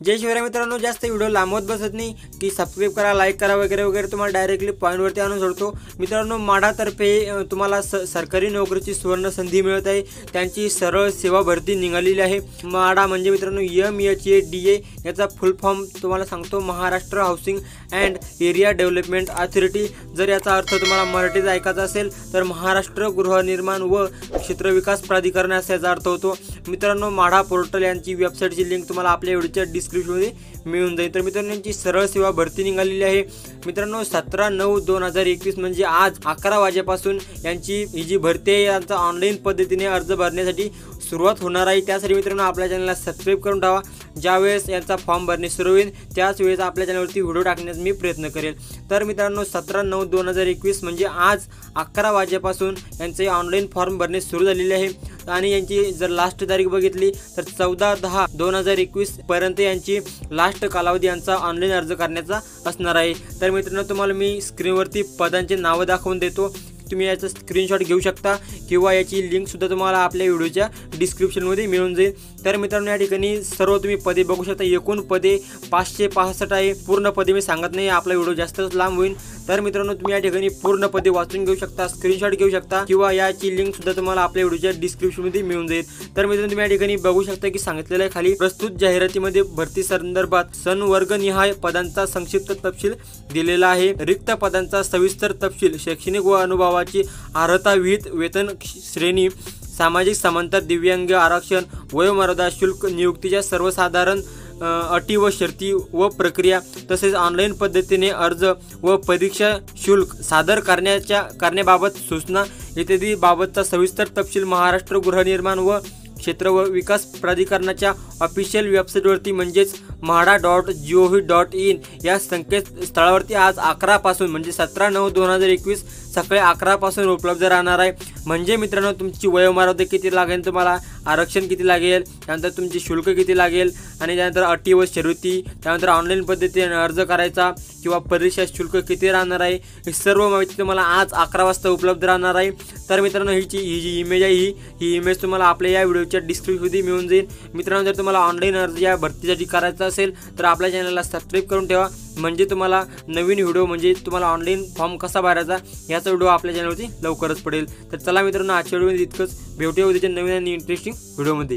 जय शिवराय मित्रांनो, जास्त व्हिडिओ लांबवत बसत नाही की सबस्क्राइब करा, लाईक करा वगैरे वगैरे, तुम्हाला डायरेक्टली पॉईंटवरती आणून सोडतो। मित्रांनो, म्हाडातर्फे तुम्हाला सरकारी नोकरीची सुवर्ण संधी मिळत आहे। त्यांची सरळ सेवा भरती निघालेली आहे। म्हाडा म्हणजे मित्रांनो MHADA याचा फुल फॉर्म तुम्हाला सांगतो, Maharashtra housing and area development authority. जर याचा अर्थ तुम्हाला मराठीत ऐकायचा असेल तर महाराष्ट्र गृहनिर्माण व क्षेत्र विकास प्राधिकरण असा याचा अर्थ होतो। मित्रांनो, म्हाडा पोर्टल यांची वेबसाईटची लिंक तुम्हाला आपल्या व्हिडिओच्या डिस्क्रिप्शनमध्ये मिळून जाईल। तर मित्रांनो, यांची सरळ सेवा भरती निघालेली आहे। मित्रांनो, 17/9/2021 म्हणजे आज 11 वाजेपासून यांची ही जी भरती आहे यांचा ऑनलाईन पद्धतीने अर्ज भरण्यासाठी सुरुवात होणार आहे। त्यासाठी मित्रांनो आपल्या चॅनलला सबस्क्राइब करून ठेवा। ज्यावेळेस यांचा फॉर्म भरणे सुरू होईल त्याच वेळेस आपल्या चॅनलवरती व्हिडिओ टाकण्याचा मी प्रयत्न करेल। तर मित्रांनो, 17/9/2021 म्हणजे आज 11 वाजेपासून यांचे ऑनलाईन फॉर्म भरणे सुरू झालेले आहे आणि यांची जर लास्ट तारीख बघितली तर 14/10/2021 पर्यंत यांची लास्ट कालावधी यांचा ऑनलाईन अर्ज करण्याचा असणार आहे। तर मित्रांनो, तुम्हाला मी स्क्रीनवरती पदांचे नाव दाखवून देतो, तुम्ही याचा स्क्रीनशॉट घेऊ शकता किंवा याची लिंक सुद्धा तुम्हाला आपल्या व्हिडिओच्या डिस्क्रिप्शनमध्ये मिळून जाईल। तर मित्रांनो, या ठिकाणी सर्व तुम्ही पदे बघू शकता। एकूण पदे 565 आहे। पूर्ण पदे मी सांगत नाही, आपला व्हिडिओ जास्तच लांब होईल। तर मित्रांनो, तुम्ही या ठिकाणी पूर्ण पदे वाचून घेऊ शकता, स्क्रीनशॉट घेऊ शकता किंवा याची लिंक सुद्धा तुम्हाला आपल्या व्हिडिओच्या डिस्क्रिप्शनमध्ये मिळून जाईल। तर मित्रांनो, तुम्ही या ठिकाणी बघू शकता की सांगितलेलं आहे खाली प्रस्तुत जाहिरातीमध्ये भरती संदर्भात संवर्गनिहाय पदांचा संक्षिप्त तपशील दिलेला आहे। रिक्त पदांचा सविस्तर तपशील, शैक्षणिक व अनुभवाची अर्हता, विहित वेतन श्रेणी, सामाजिक समानता, दिव्यांग आरक्षण, वयोमर्यादा, शुल्क, नियुक्तीच्या सर्वसाधारण अटी व शर्ती व प्रक्रिया, तसेच ऑनलाईन पद्धतीने अर्ज व परीक्षा शुल्क सादर करण्याबाबत सूचना इत्यादी बाबतचा सविस्तर तपशील महाराष्ट्र गृहनिर्माण व क्षेत्र व विकास प्राधिकरणाच्या ऑफिशियल वेबसाईटवरती म्हणजेच MHADA.gov.in या संकेतस्थळावरती आज 11 पासून म्हणजे 17/9/2021 सकाळी 11 पासून उपलब्ध राहणार आहे। म्हणजे मित्रांनो, तुमची वयोमर्यादा किती लागेल, तुम्हाला आरक्षण किती लागेल, त्यानंतर तुमचे शुल्क किती लागेल आणि त्यानंतर अटी व शर्ती, त्यानंतर ऑनलाईन पद्धतीने अर्ज करायचा किंवा परीक्षा शुल्क किती राहणार आहे, ही सर्व माहिती तुम्हाला आज 11 वाजता उपलब्ध राहणार आहे। तर मित्रांनो, ही जी इमेज आहे ही इमेज तुम्हाला आपल्या या व्हिडिओच्या डिस्क्रिप्शनमध्ये मिळून जाईल। मित्रांनो, जर तुम्हाला ऑनलाईन अर्ज या भरतीसाठी करायचा असेल तर आपल्या चॅनलला सबस्क्राइब करून ठेवा, म्हणजे तुम्हाला नवीन व्हिडिओ म्हणजे तुम्हाला ऑनलाईन फॉर्म कसा भरायचा याचा व्हिडिओ आपल्या चॅनलवरती लवकरच पडेल। तर चला मित्रांनो, आजच्या व्हिडिओमध्ये इतकंच। भेटूया उद्याच्या नवीन आणि इंटरेस्टिंग व्हिडिओमध्ये।